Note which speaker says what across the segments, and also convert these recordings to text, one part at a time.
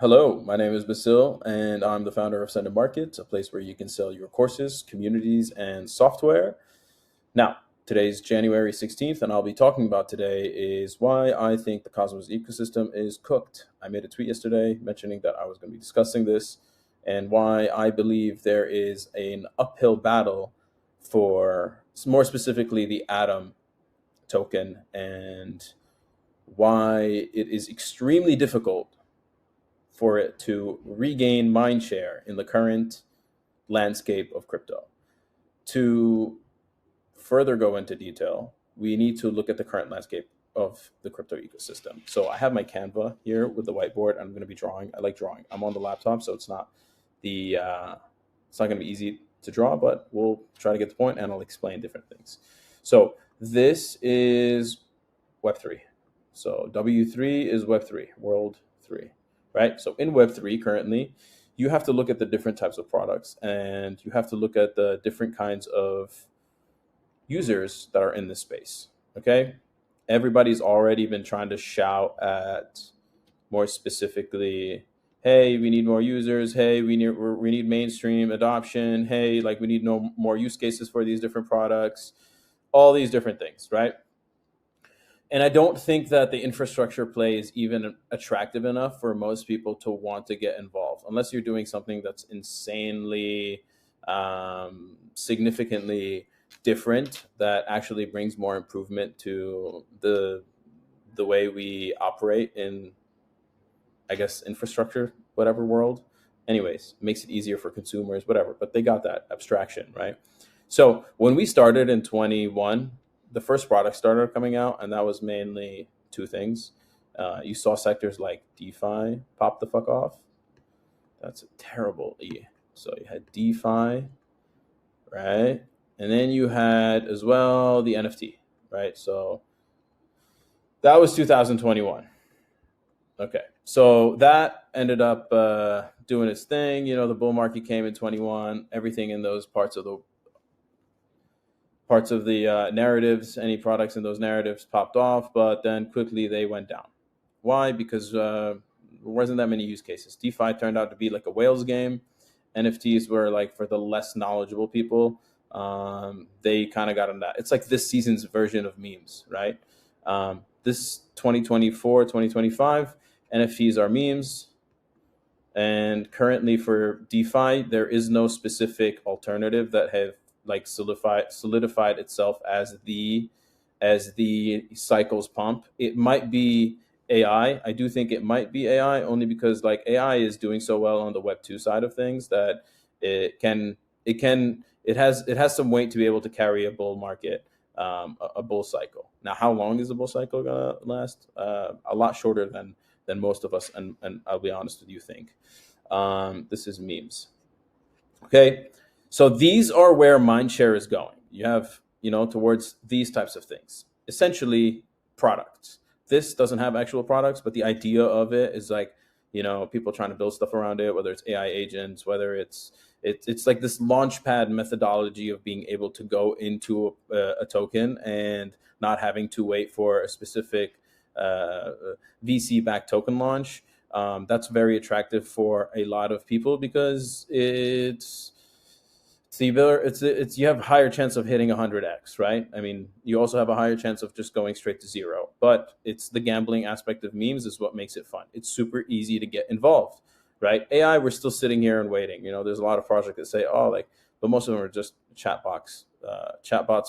Speaker 1: Hello, my name is Basil, and I'm the founder of Sendit Markets, a place where you can sell your courses, communities, and software. Now, today's January 16th, and I'll be talking about today is why I think the Cosmos ecosystem is cooked. I made a tweet yesterday mentioning that I was going to be discussing this and why I believe there is an uphill battle for, more specifically, the Atom token, and why it is extremely difficult for it to regain mind share in the current landscape of crypto. To further go into detail, we need to look at the current landscape of the crypto ecosystem. So I have my Canva here with the whiteboard. I'm going to be drawing. I like drawing. I'm on the laptop, so it's not going to be easy to draw, but we'll try to get the point, and I'll explain different things. So this is Web3. So W3 is Web3, World 3, right? So in Web3 currently, you have to look at the different types of products, and you have to look at the different kinds of users that are in this space, okay? Everybody's already been trying to shout at, more specifically, hey, we need more users. Hey, we need mainstream adoption. Hey, like we need no more use cases for these different products, all these different things, right? And I don't think that the infrastructure play is even attractive enough for most people to want to get involved, unless you're doing something that's insanely, significantly different that actually brings more improvement to the way we operate in, I guess, infrastructure, whatever world. Anyways, makes it easier for consumers, whatever. But they got that abstraction, right? So when we started in 21, the first product started coming out, and that was mainly two things. You saw sectors like DeFi pop the fuck off. That's a terrible E. So you had DeFi, right? And then you had as well the NFT, right? So that was 2021. Okay, so that ended up doing its thing. You know, the bull market came in 21. Everything in those parts of the narratives, any products in those narratives popped off, but then quickly they went down. Why? Because there wasn't that many use cases. DeFi turned out to be like a whales game. NFTs were like for the less knowledgeable people. They kind of got on that. It's like this season's version of memes, right? This 2024, 2025, NFTs are memes. And currently for DeFi, there is no specific alternative that have like solidified itself as the cycles pump. It might be AI. I do think it might be AI, only because like AI is doing so well on the Web 2 side of things that it has some weight to be able to carry a bull market, a bull cycle. Now, how long is the bull cycle gonna last? A lot shorter than most of us, and I'll be honest with you, think. This is memes. Okay, so these are where mindshare is going. You have, towards these types of things, essentially products. This doesn't have actual products, but the idea of it is like, people trying to build stuff around it, whether it's AI agents, whether it's like this launchpad methodology of being able to go into a token and not having to wait for a specific VC-backed token launch. That's very attractive for a lot of people because it's you have a higher chance of hitting 100x, right? I mean, you also have a higher chance of just going straight to zero, but it's the gambling aspect of memes is what makes it fun. It's super easy to get involved, right? AI, we're still sitting here and waiting. There's a lot of projects that say, oh, like, but most of them are just chatbots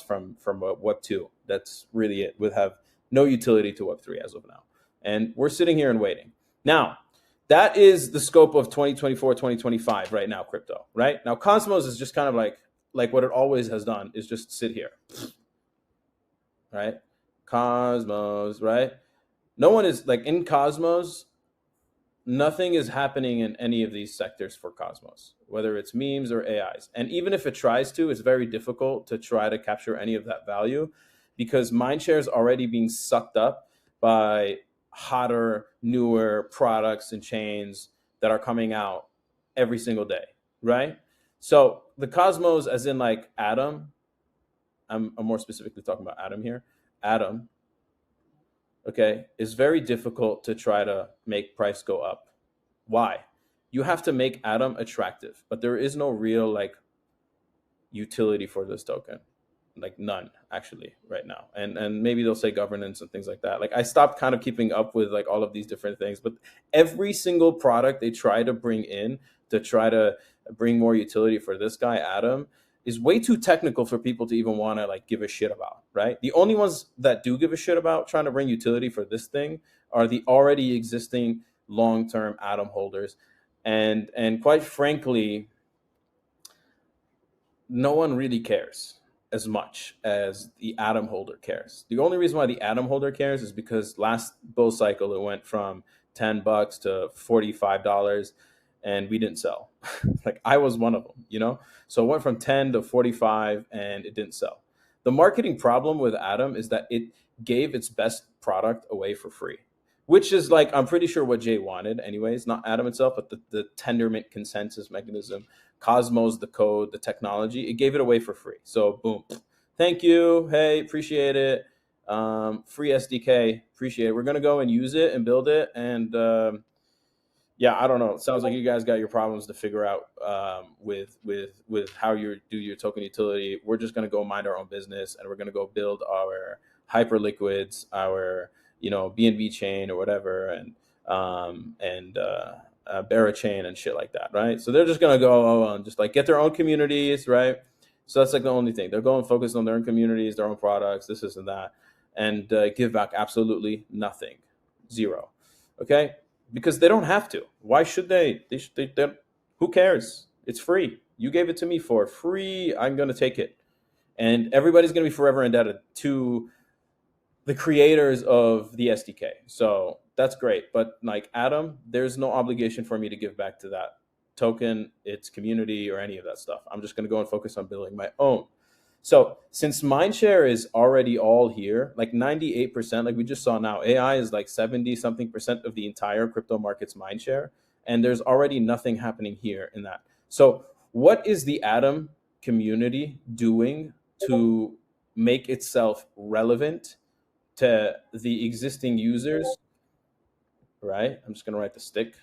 Speaker 1: from Web 2. That's really it. Would have no utility to Web 3 as of now, and we're sitting here and waiting. Now, that is the scope of 2024, 2025 right now, crypto, right? Now, Cosmos is just kind of like what it always has done is just sit here, right? Cosmos, right? No one is like in Cosmos, nothing is happening in any of these sectors for Cosmos, whether it's memes or AIs. And even if it tries to, it's very difficult to try to capture any of that value because mindshare is already being sucked up by hotter, newer products and chains that are coming out every single day, right? So the Cosmos, as in like Atom, I'm more specifically talking about Atom here. Atom, okay, is very difficult to try to make price go up, Why? You have to make Atom attractive, but there is no real like utility for this token, like none actually right now. And maybe they'll say governance and things like that. Like I stopped kind of keeping up with like all of these different things, but every single product they try to bring in to try to bring more utility for this guy Atom is way too technical for people to even want to like give a shit about, right? The only ones that do give a shit about trying to bring utility for this thing are the already existing long-term Atom holders. And quite frankly, no one really cares as much as the Atom holder cares. The only reason why the Atom holder cares is because last bull cycle it went from $10 to $45 and we didn't sell. Like I was one of them, you know? So it went from 10 to 45 and it didn't sell. The marketing problem with Atom is that it gave its best product away for free, which is like, I'm pretty sure what Jay wanted anyways, not Atom itself, but the Tendermint consensus mechanism, Cosmos, the code, the technology, it gave it away for free. So boom, thank you. Hey, appreciate it. Free SDK, appreciate it. We're going to go and use it and build it. And yeah, I don't know. It sounds like you guys got your problems to figure out with how you do your token utility. We're just going to go mind our own business, and we're going to go build our hyper liquids, our BNB chain or whatever, and Barra chain and shit like that, right? So they're just going to go and just like get their own communities, right? So that's like the only thing. They're going focused on their own communities, their own products, this and that, and give back absolutely nothing, zero. Okay, because they don't have to. Why should they? Who cares? It's free. You gave it to me for free. I'm going to take it, and everybody's going to be forever indebted to the creators of the SDK. So that's great. But like Atom, there's no obligation for me to give back to that token, its community, or any of that stuff. I'm just going to go and focus on building my own. So since mindshare is already all here, like 98%, like we just saw now, AI is like 70 something percent of the entire crypto market's mindshare. And there's already nothing happening here in that. So what is the Atom community doing to make itself relevant to the existing users, right? I'm just going to write the stick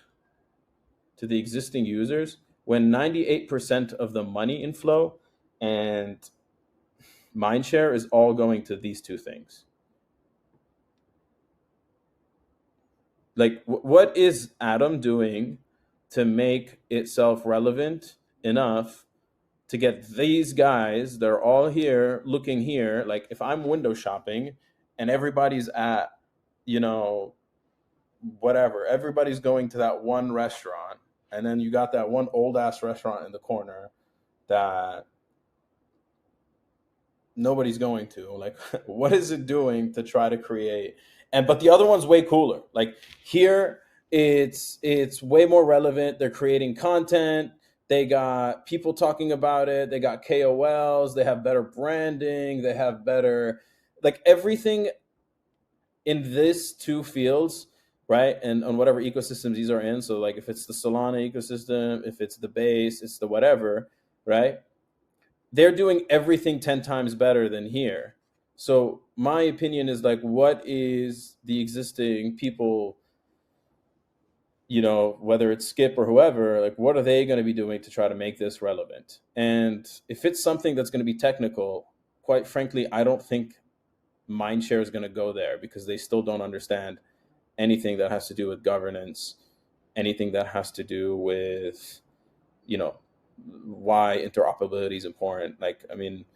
Speaker 1: to the existing users when 98% of the money inflow and mindshare is all going to these two things. Like, what is Atom doing to make itself relevant enough to get these guys, they're all here looking here? Like if I'm window shopping and everybody's at, whatever, everybody's going to that one restaurant, and then you got that one old ass restaurant in the corner that nobody's going to. Like, what is it doing to try to create? But the other one's way cooler. Like here, it's way more relevant. They're creating content. They got people talking about it. They got KOLs. They have better branding. They have better, like everything in this two fields, right? And on whatever ecosystems these are in. So like if it's the Solana ecosystem, if it's the base, it's the whatever, right? They're doing everything 10 times better than here. So my opinion is like, what is the existing people, whether it's Skip or whoever, like what are they going to be doing to try to make this relevant? And if it's something that's going to be technical, quite frankly, I don't think mindshare is going to go there because they still don't understand anything that has to do with governance, anything that has to do with, why interoperability is important. Like, I mean,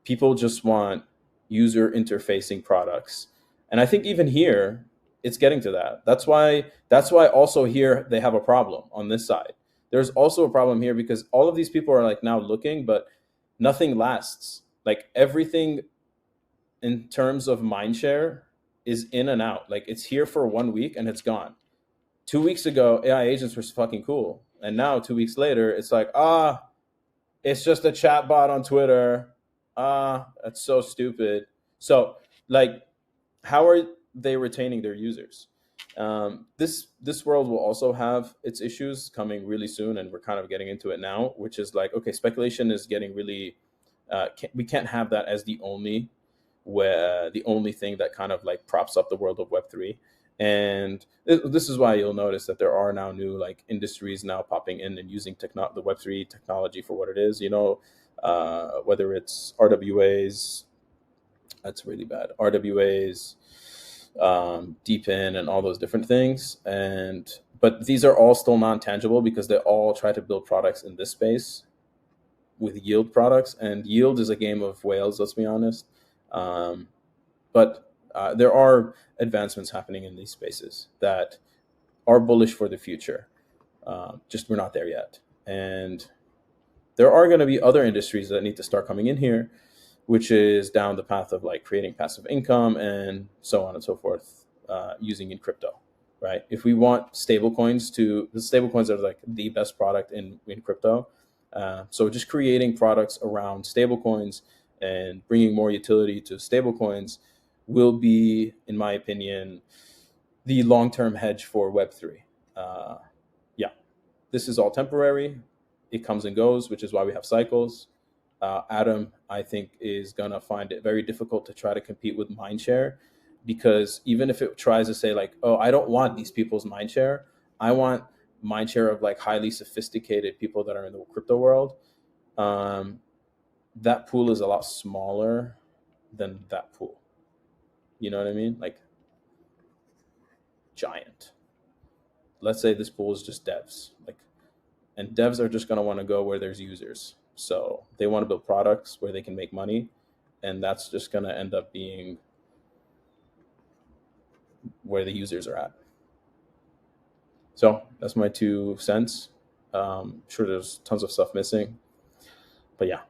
Speaker 1: people just want user interfacing products. And I think even here, it's getting to that. That's why also here they have a problem on this side. There's also a problem here because all of these people are like now looking, but nothing lasts. Like everything in terms of mindshare is in and out. Like it's here for 1 week and it's gone. 2 weeks ago, AI agents were fucking cool. And now 2 weeks later, it's like, it's just a chat bot on Twitter. That's so stupid. So like, how are they retaining their users? This world will also have its issues coming really soon. And we're kind of getting into it now, which is like, okay, speculation is getting really, we can't have that as the only thing that kind of like props up the world of Web3. And this is why you'll notice that there are now new like industries now popping in and using the Web3 technology for what it is. Whether it's RWAs, that's really bad. RWAs, deepen, and all those different things. But these are all still non-tangible because they all try to build products in this space with yield products, and yield is a game of whales. Let's be honest. But there are advancements happening in these spaces that are bullish for the future. Just we're not there yet, and there are going to be other industries that need to start coming in here, which is down the path of like creating passive income and so on and so forth, using in crypto, right? If we want the stablecoins are like the best product in crypto. So just creating products around stablecoins and bringing more utility to stablecoins will be, in my opinion, the long-term hedge for Web3. Yeah, this is all temporary. It comes and goes, which is why we have cycles. Adam, I think, is going to find it very difficult to try to compete with mindshare, because even if it tries to say like, oh, I don't want these people's mindshare, I want mindshare of like highly sophisticated people that are in the crypto world. That pool is a lot smaller than that pool. You know what I mean? Like giant. Let's say this pool is just devs, and devs are just going to want to go where there's users. So they want to build products where they can make money, and that's just going to end up being where the users are at. So that's my 2 cents. Sure, there's tons of stuff missing, but yeah,